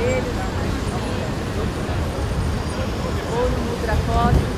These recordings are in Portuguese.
joelho, na maquininha, ou no mudra cósmico.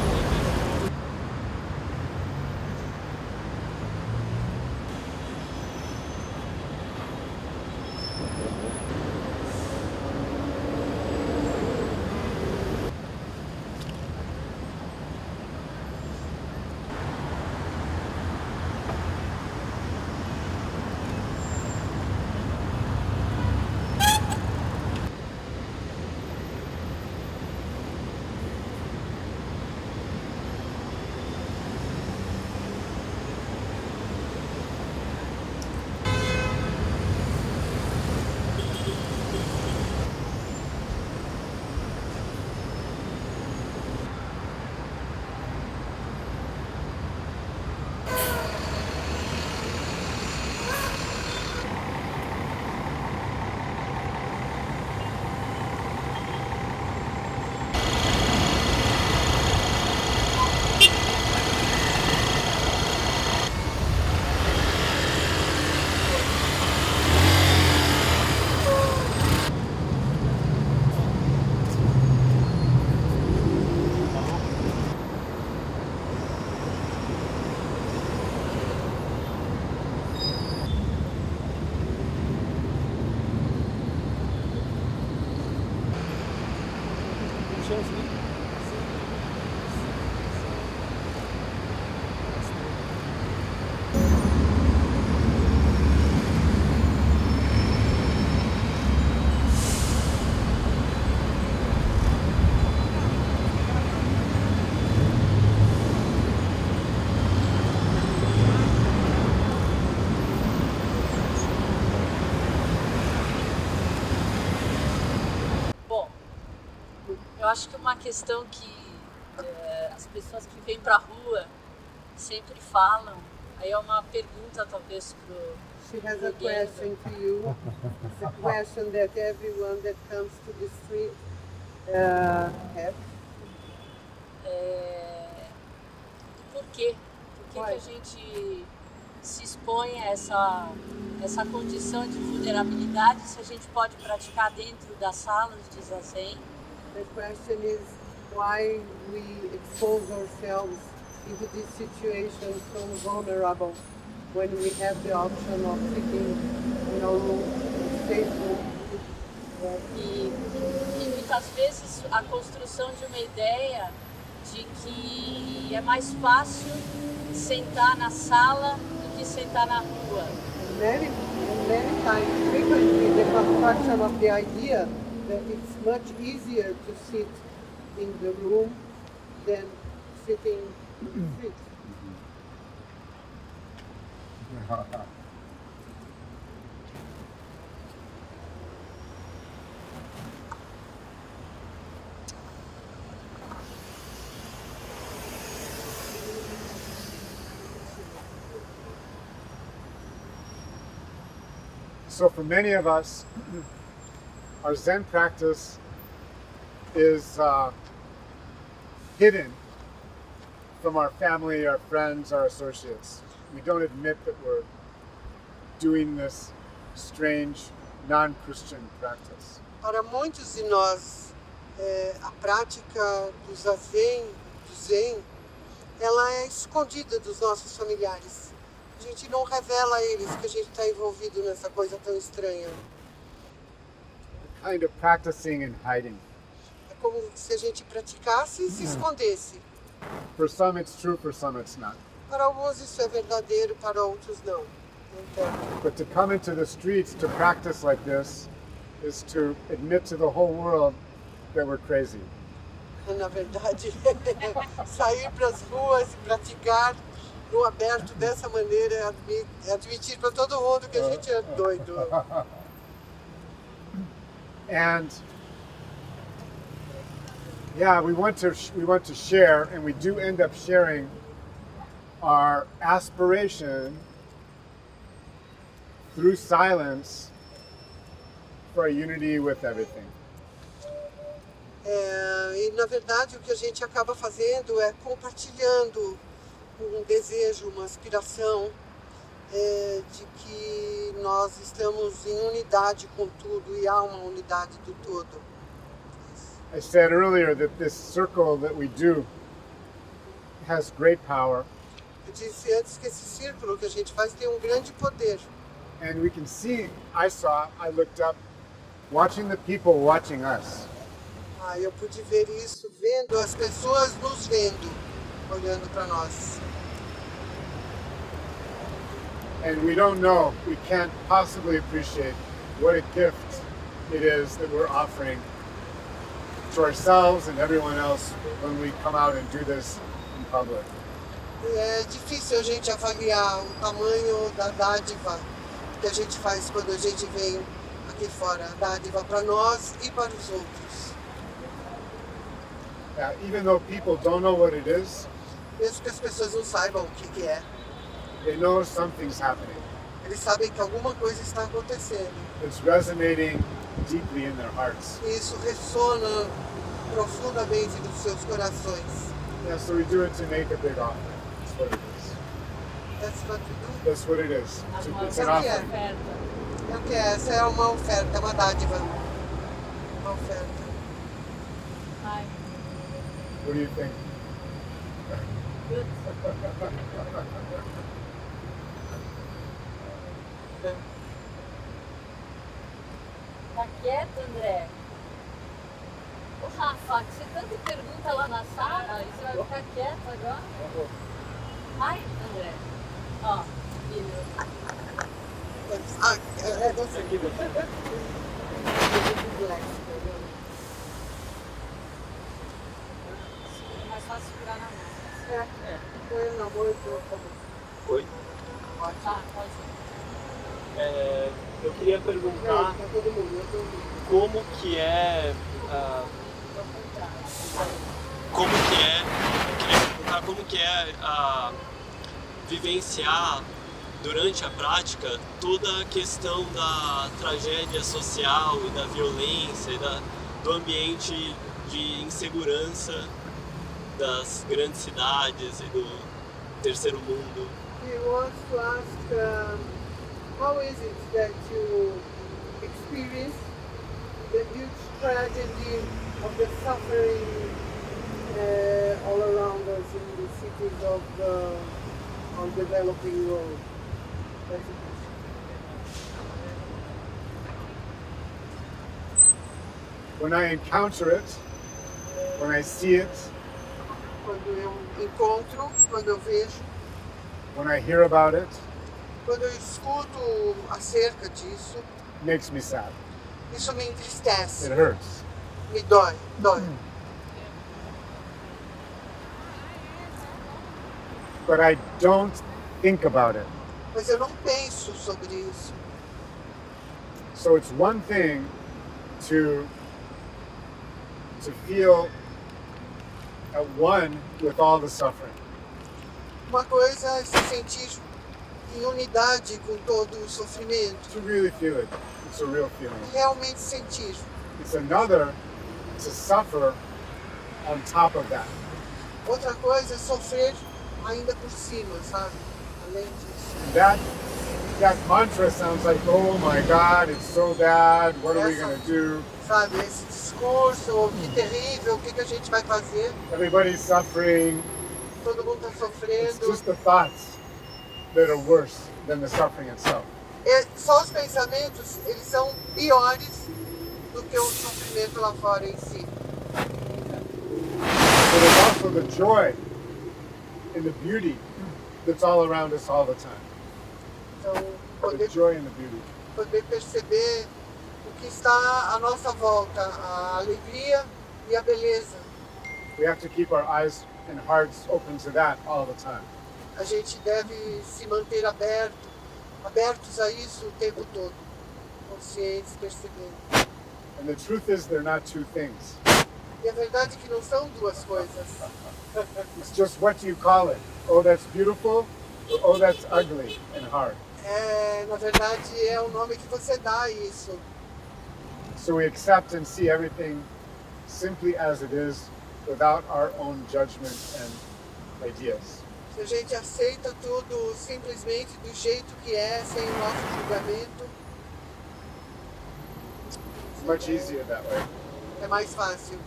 Eu acho que uma questão que as pessoas que vêm para a rua sempre falam, aí é uma pergunta talvez pro She has a question to you. It's a question that everyone that comes to the street has. Por quê? Por que a gente se expõe a essa condição de vulnerabilidade se a gente pode praticar dentro das salas de Zazen? The question is why we expose ourselves into this situation so vulnerable when we have the option of sitting in our room, safe room. E muitas vezes a construção de uma ideia de que é mais fácil sentar na sala do que sentar na rua. Many times, frequently, the construction of the idea that it's much easier to sit in the room than sitting in the street. So for many of us, our Zen practice is hidden from our family, our friends, our associates. We don't admit that we're doing this strange, non-Christian practice. Para muitos de nós, a prática do Zen, ela é escondida dos nossos familiares. A gente não revela a eles que a gente está envolvido nessa coisa tão estranha. Kind of practicing and hiding. É como se a gente praticasse e se escondesse. For some it's true, for some it's not. Para alguns isso é verdadeiro, para outros não. Então, But to come into the streets to practice like this is to admit to the whole world that we're crazy. na verdade, sair para as ruas e praticar no aberto dessa maneira é admitir para todo mundo que a gente é doido. And yeah, we want to share, and we do end up sharing our aspiration through silence for a unity with everything. E na verdade o que a gente acaba fazendo é compartilhando um desejo, uma aspiração de que nós estamos em unidade com tudo e há uma unidade do todo. I said earlier that this circle that we do has great power, Eu disse antes que esse círculo que a gente faz tem um grande poder. and we can see, I looked up, watching the people watching us. Eu pude ver isso, vendo as pessoas nos vendo, olhando para nós. And we don't know, we can't possibly appreciate what a gift it is that we're offering to ourselves and everyone else when we come out and do this in public. É difícil a gente avaliar o tamanho da dádiva que a gente faz quando a gente vem aqui fora. A dádiva para nós e para os outros. Even though people don't know what it is, Mesmo que as pessoas não saibam o que é, they know something's happening. eles sabem que alguma coisa está acontecendo. It's resonating deeply in their hearts. E isso ressona profundamente nos seus corações. Yeah, so we do it to make a big offering. That's what it is. That's what we do. That's what it is. It's an Uma offering. oferta. É o que é? Essa é uma oferta, uma dádiva. Uma oferta. Ai, What do you think? good. Tá quieto, André? Ô, Rafa, você tanto pergunta lá na sala, e você vai ficar quieto agora? Ai, André. Ó, filho. É você. É mais fácil segurar na mão. Põe na mão e por favor. Oi. Tá, pode ir. Eu queria perguntar Tá todo mundo. como que é. Como que é. Eu queria perguntar como que é vivenciar durante a prática toda a questão da tragédia social e da violência e do ambiente de insegurança das grandes cidades e do terceiro mundo. He wants to ask, how is it that you experience the huge tragedy of the suffering all around us in the cities of the developing world? That's it. When I encounter it, when I see it, Quando eu encontro, quando eu vejo, when I hear about it, quando eu escuto acerca disso, it makes me sad. isso me entristece, It hurts. me dói. But I don't think about it. Mas eu não penso sobre isso. So it's one thing to feel at one with all the suffering. Uma coisa é se sentir em unidade com todo o sofrimento, To really feel it. It's a real feeling. realmente sentir. It's another to suffer on top of that. Outra coisa é sofrer ainda por cima, sabe? Além disso. That mantra sounds like, oh my God, it's so bad. What are we going to do? Sabe, esse discurso, que terrível, o que a gente vai fazer? Everybody's suffering. Todo mundo está It's sofrendo. just the thoughts that are worse than the suffering itself. Só os pensamentos, eles são piores do que o sofrimento lá fora em si. But there's also the joy and the beauty that's all around us all the time. Então, The joy and the beauty. poder perceber o que está à nossa volta, a alegria e a beleza. We have to keep our eyes and hearts open to that all the time. A gente deve se manter abertos a isso o tempo todo, conscientes, percebendo. And the truth is, they're not two things. E a verdade é que não são duas coisas. It's just what you call it. Oh, that's beautiful, or oh, that's ugly and hard. Na verdade, é o nome que você dá a isso. So we accept and see everything simply as it is, without our own judgment and ideas. Se a gente aceita tudo simplesmente do jeito que é, sem o nosso julgamento, It's much easier that way. é mais fácil.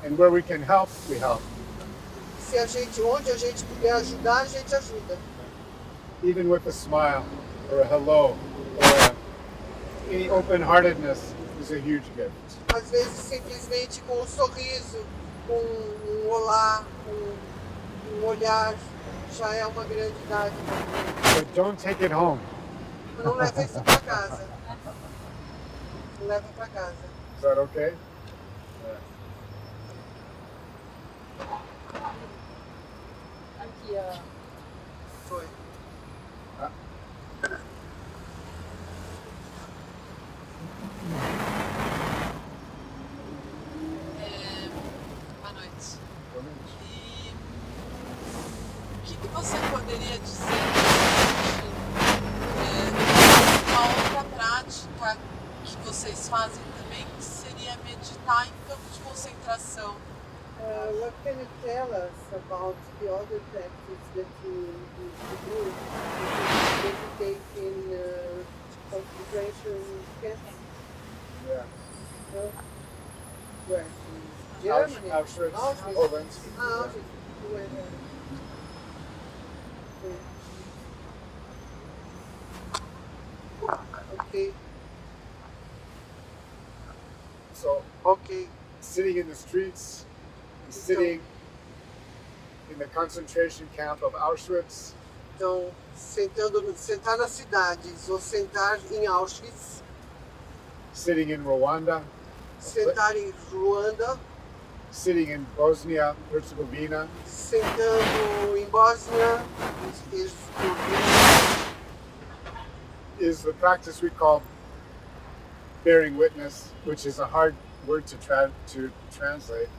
And where we can help, we help. Se a gente, onde a gente puder ajudar, a gente ajuda. Even with a smile or a hello or any open-heartedness is a huge gift. Às vezes simplesmente com um sorriso, com um olá, um olhar, já é uma grande dádiva. But don't take it home. Não leva isso para casa. Não leva para casa. Is that okay? Aqui, ó. Foi. Boa noite. E o que você poderia dizer uma outra prática que vocês fazem também, que seria meditar em campo de concentração? What can you tell us about the other practice that you do? You meditate in concentration camps? Yeah. No? Where? Germany? Auschwitz, Auschwitz. Poland. Ah, Auschwitz. You went there. Okay. So Okay. sitting in the streets, sitting in the concentration camp of Auschwitz, Então, sentar nas cidades ou sentar em Auschwitz, sitting in Rwanda, sentar em Ruanda, sitting in Bosnia, Herzegovina, sentando em Bósnia, is the practice we call bearing witness, which is a hard word to translate.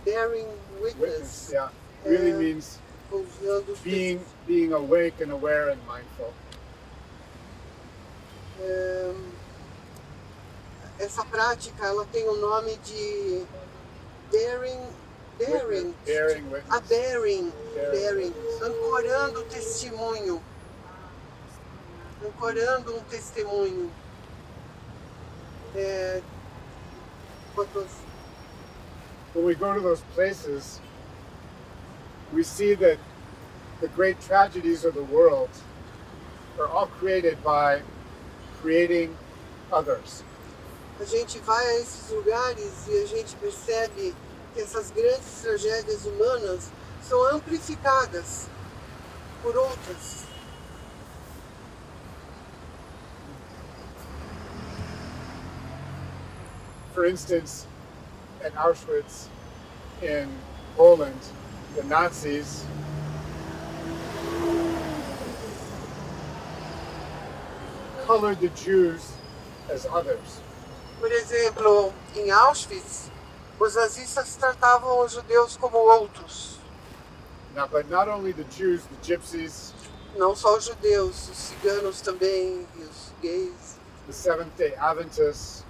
bearing Witness, witness, yeah, really Uh, means usando being awake and aware and mindful. Essa prática, ela tem o nome de bearing Bearing a witness. bearing, ancorando testemunho, ancorando um testemunho. When we go to those places, we see that the great tragedies of the world are all created by creating others. A gente vai a esses lugares e a gente percebe que essas grandes tragédias humanas são amplificadas por outras. For instance, at Auschwitz in Poland, the Nazis colored the Jews as others. Por exemplo, em Auschwitz, os nazistas tratavam os judeus como outros. Now, but not only the Jews, the gypsies, Não só os judeus, os ciganos também, e os gays, the Seventh-day Adventists,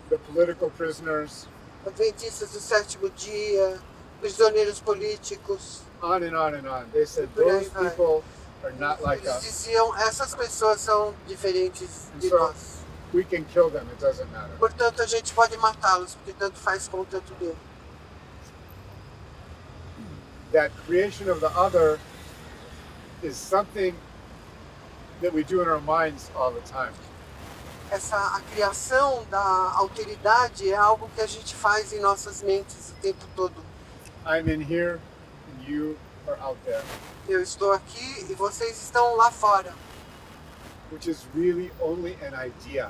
the political prisoners, adventistas do sétimo dia, prisioneiros políticos. on and on and on. They said Por aí those vai. people are not like Eles us. diziam, essas pessoas são diferentes de So- nós. We can kill them, it doesn't matter. Portanto, a gente pode matá-los, porque tanto faz como tanto deu. That creation of the other is something that we do in our minds all the time. A criação da alteridade é algo que a gente faz em nossas mentes o tempo todo. I'm in here and you are out there, Eu estou aqui e vocês estão lá fora. which is really only an idea.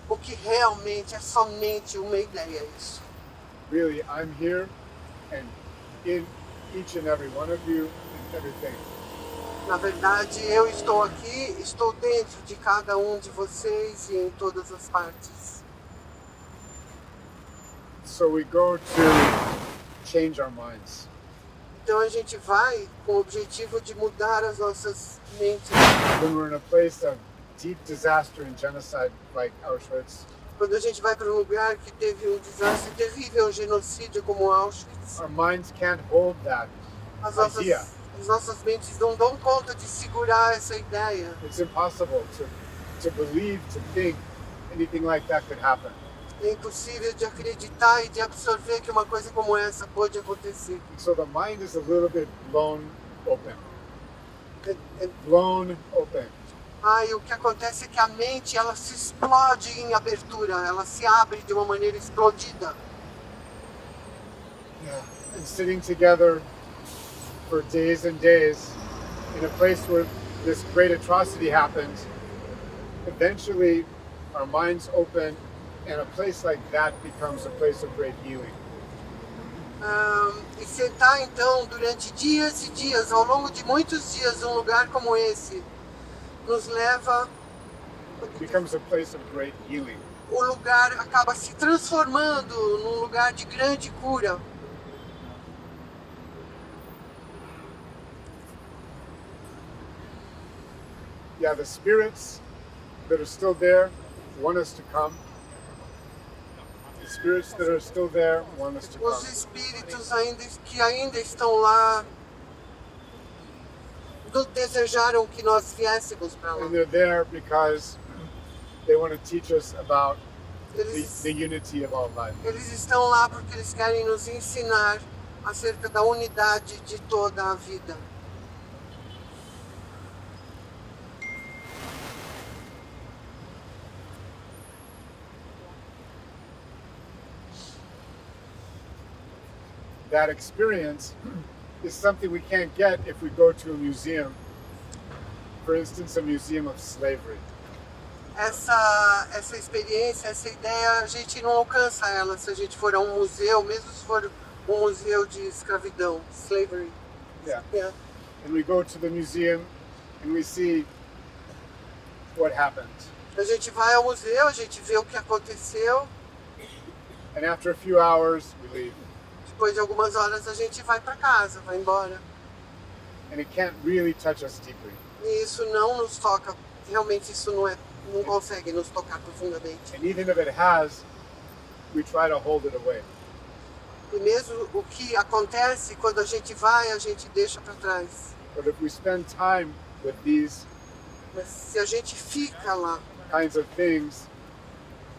O que realmente é somente uma ideia isso. Really, I'm here and in each and every one of you and everything. Na verdade, eu estou aqui, estou dentro de cada um de vocês e em todas as partes. So we go to change our minds. Então a gente vai com o objetivo de mudar as nossas mentes. When we're in a place of deep disaster and genocide like Auschwitz, Quando a gente vai para um lugar que teve um desastre terrível, um genocídio como Auschwitz, our minds can't hold that idea. As nossas mentes não dão conta de segurar essa ideia. It's impossible to believe, to think anything like that could happen. É impossível de acreditar e de absorver que uma coisa como essa pode acontecer. So the mind is a little bit blown open. É- Blown open. E o que acontece é que a mente ela se explode em abertura, ela se abre de uma maneira explodida. Yeah. And sitting together for days and days in a place where this great atrocity happened, eventually our minds open and a place like that becomes a place of great healing. E sentar então durante dias e dias, ao longo de muitos dias, num lugar como esse, nos leva. It becomes a place of great healing. O lugar acaba se transformando num lugar de grande cura. Yeah, the spirits that are still there want us to come. The spirits that are still there want us to Os come. espíritos que ainda estão lá desejaram que nós viéssemos para lá. And they're there because they want to teach us about Eles, the unity of all life. eles estão lá porque eles querem nos ensinar acerca da unidade de toda a vida. That experience is something we can't get if we go to a museum. For instance, a museum of slavery. Essa experiência, essa ideia, a gente não alcança ela se a gente for a um museu, mesmo se for um museu de escravidão, slavery. Yeah. Yeah. And we go to the museum and we see what happened. A gente vai ao museu, a gente vê o que aconteceu, And after a few hours, we leave. depois de algumas horas a gente vai para casa, vai embora. And it can't really touch us deeply. E isso não nos toca, realmente isso não consegue nos tocar profundamente. And even if it has, we try to hold it away. E mesmo o que acontece, quando a gente vai, a gente deixa para trás. But if we spend time with these Mas se a gente fica lá, kinds of things,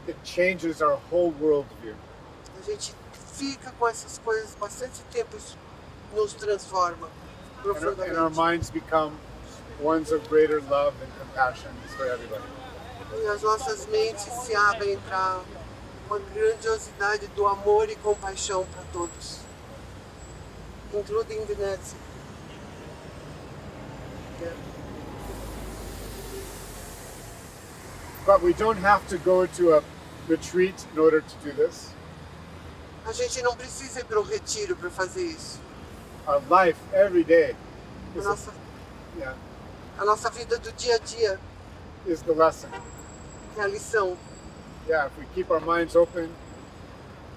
it changes our whole worldview. a gente fica com essas coisas bastante tempo, isso nos transforma And profundamente. our minds become ones of greater love and compassion for everybody. E as nossas mentes se abrem para uma grandiosidade do amor e compaixão para todos, including the Nazi. Yeah. But we don't have to go to a retreat in order to do this. A gente não precisa ir para um retiro para fazer isso. Our life every day A is, nossa, yeah, a nossa vida do dia a dia is the lesson. é a lição. Yeah, if we keep our minds open,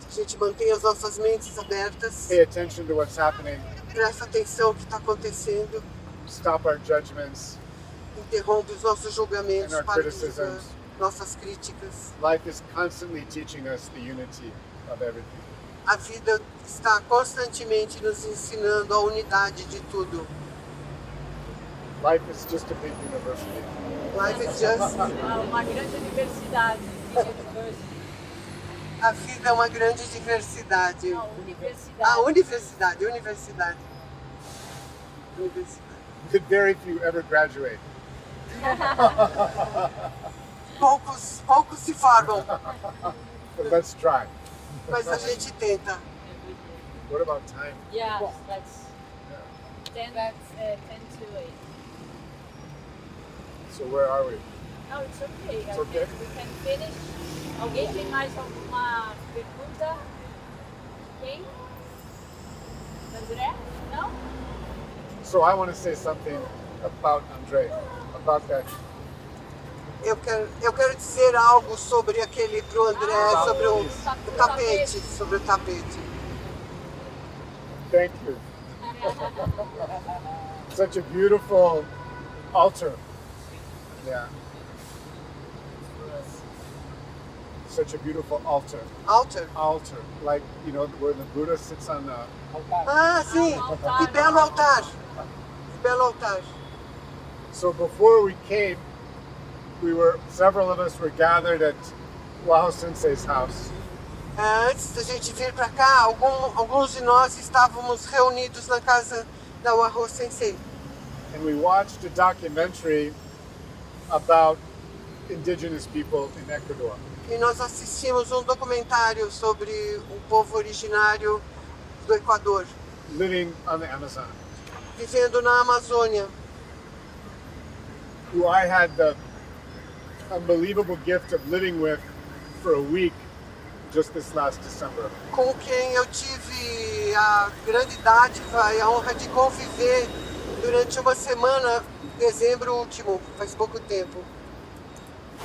A gente mantém as nossas mentes abertas, pay attention to what's happening, presta atenção ao que está acontecendo, stop our judgments, interrompe os nossos julgamentos, And our para criticisms. nossas críticas. life is constantly teaching us the unity of everything. A vida está constantemente nos ensinando a unidade de tudo. Life is just a big university. Life is just... Uma grande universidade. A vida é uma grande diversidade. Não, universidade. Universidade. Very few ever graduate. Poucos se formam, But let's try. mas a gente tenta. What about time? Yeah, that's Yeah. 10 to 8. So where are we? No, it's okay. It's okay? We can finish. Alguém tem mais alguma pergunta? Quem? André? Não? So I want to say something about Andre, about that. Eu quero dizer algo sobre aquele pro André, sobre o tapete. Thank you. Such a beautiful altar. Yeah. such a beautiful altar. Altar? Altar, like, you know, where the Buddha sits on the... Ah, sim. Que belo altar. Que belo altar. So before we came, several of us were gathered at Wahō Sensei's house. Antes da gente vir para cá, alguns de nós estávamos reunidos na casa da Wahō Sensei. And we watched a documentary about indigenous people in Ecuador. E nós assistimos documentário sobre o povo originário do Equador. Living on the Amazon. Vivendo na Amazônia. Who I had the unbelievable gift of living with for a week just this last December. Com quem eu tive a grande dádiva e a honra de conviver durante uma semana, dezembro último, faz pouco tempo.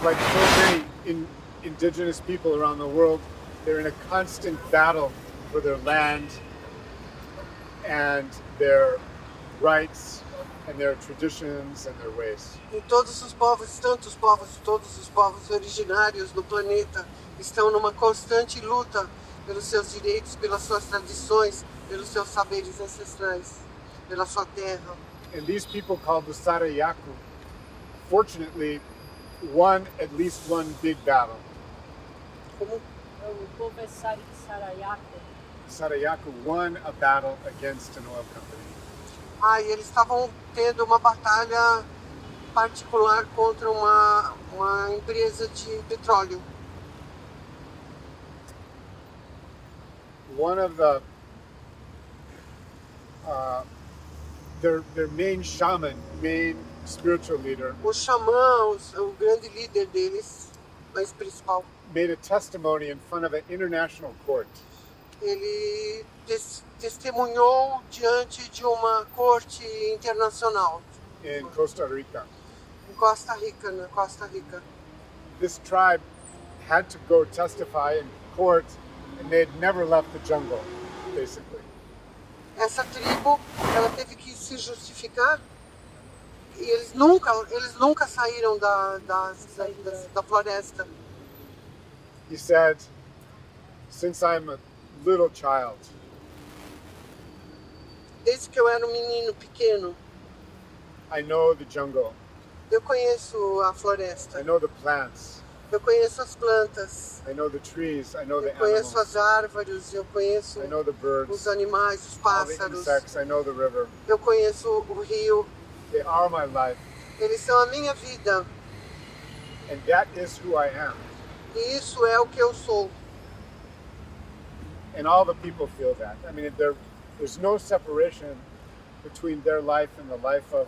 Like so many indigenous people around the world, they're in a constant battle for their land and their rights and their traditions and their ways. Em todos os povos, todos os povos originários do planeta estão numa constante luta pelos seus direitos, pelas suas tradições, pelos seus saberes ancestrais, pela sua terra. And these people called the Sarayaku, fortunately, won at least one big battle. Como? O povo é Sarayaku. Sarayaku won a battle against an oil company. E eles estavam tendo uma batalha particular contra uma empresa de petróleo. One of the their main shaman, main spiritual leader, O xamã, o grande líder deles, mais principal, made a testimony in front of an international court. ele testemunhou diante de uma corte internacional In Costa Rica. em Costa Rica, na Costa Rica. This tribe had to go testify in court, and they had never left the jungle, basically. Essa tribo, ela teve que se justificar e eles nunca saíram da floresta. He said, since I'm a little child, Desde que eu era um menino pequeno, I know the jungle, eu conheço a floresta, I know the plants, eu conheço as plantas, I know the trees, I know the eu conheço animals, as árvores, eu conheço I know the birds, os animais, os all the pássaros, insects, I know the river. eu conheço o rio, They are my life, eles são a minha vida and that is who I am. e isso é o que eu sou. And all the people feel that. I mean, there's no separation between their life and the life of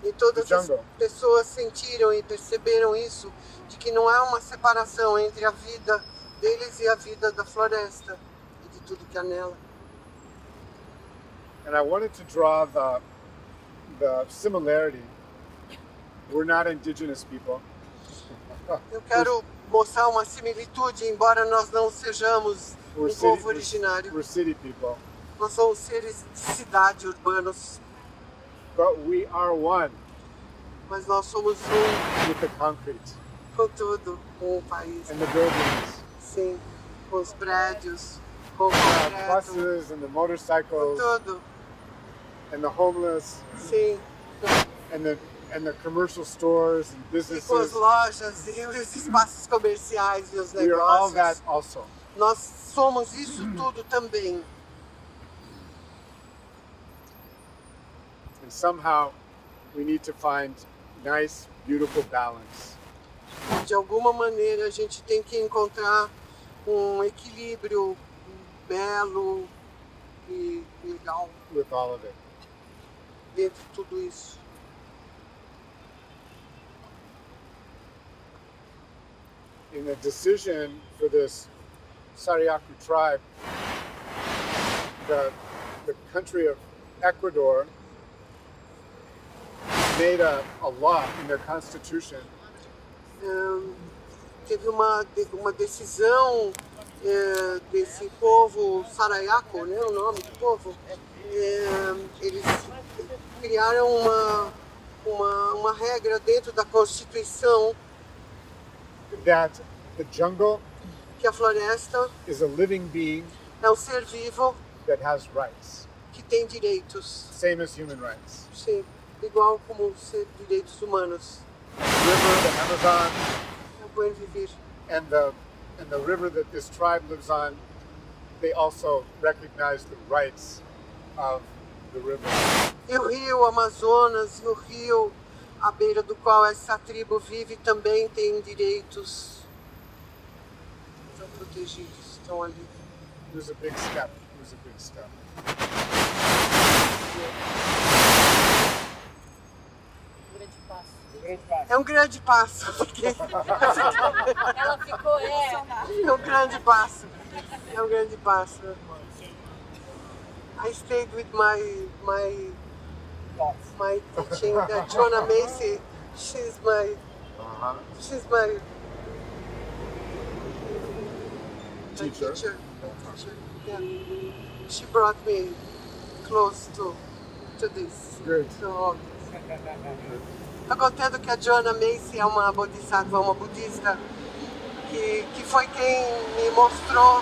E todas the as jungle. pessoas sentiram e perceberam isso, de que não há uma separação entre a vida deles e a vida da floresta e de tudo que há nela. And I wanted to draw the similarity. We're not indigenous people. Eu quero mostrar uma similitude, embora nós não sejamos um povo originário. We're city people. Nós somos seres de cidade, urbanos, But we are one mas nós somos with the concrete com tudo, com o país. and the buildings, Sim, com os prédios, com o the concreto, buses and the com motorcycles tudo. and the homeless Sim, and the commercial stores and e com as businesses. lojas e os espaços comerciais e os We are all that negócios. also. Nós somos isso tudo também. And somehow we need to find nice, beautiful balance. De alguma maneira a gente tem que encontrar um equilíbrio belo e legal with all of it. dentro de tudo isso. In the decision for this Sarayaku tribe, the country of Ecuador made a law in their constitution Teve uma decisão desse povo Sarayaku, né, o nome do povo. Eles criaram uma regra dentro da Constituição that the jungle que a floresta is a living being é um ser vivo that has rights, que tem direitos. same as human rights. Sim, igual como ser direitos humanos. The river, the Amazon, É o bem viver. and the river that this tribe lives on, they also recognize the rights of the river. E o rio Amazonas e o rio à beira do qual essa tribo vive também tem direitos. Estão protegidos, estão ali. It was a big step. It was a big step. Grande passo. É um grande passo. Ela ficou, É um grande passo. É um grande passo. I stayed with my teaching, Joanna Macy. She's my Teacher. Yeah. She brought me close to this. Good. So, tô contando que a Joanna Macy é uma bodhisattva, uma budista, que foi quem me mostrou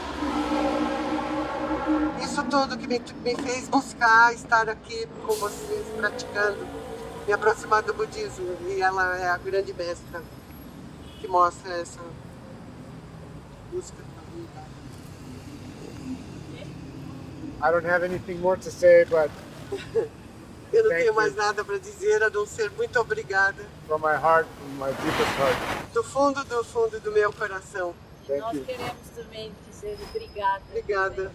isso tudo, que me fez buscar estar aqui com vocês, praticando, me aproximar do budismo. E ela é a grande mestra que mostra essa busca da unidade. I don't have anything more to say, but Eu não Thank tenho mais you. nada para dizer, a não ser muito obrigada. from my heart, from my deepest heart, Do fundo do meu coração. thank Nós you. queremos também dizer obrigada. Obrigada.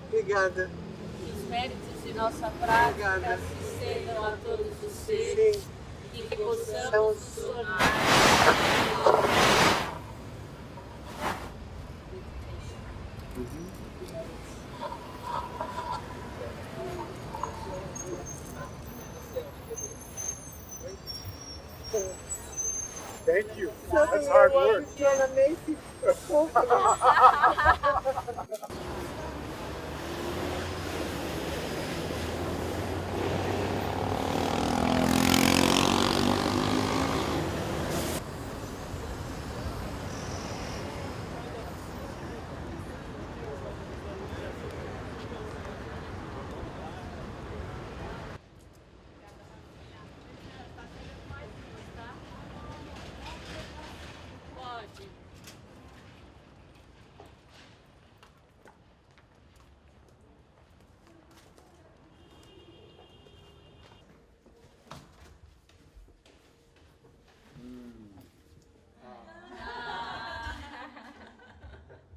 Obrigada. Que os méritos de nossa prática Obrigada. se estendam a todos os seres Sim. e que possamos Então, nos tornar Thank you. That's hard work. Joanna Macy. pode.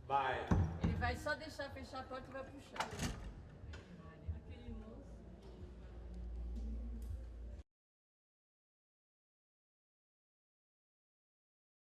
Bye. Ele vai só deixar fechar a porta e vai puxar.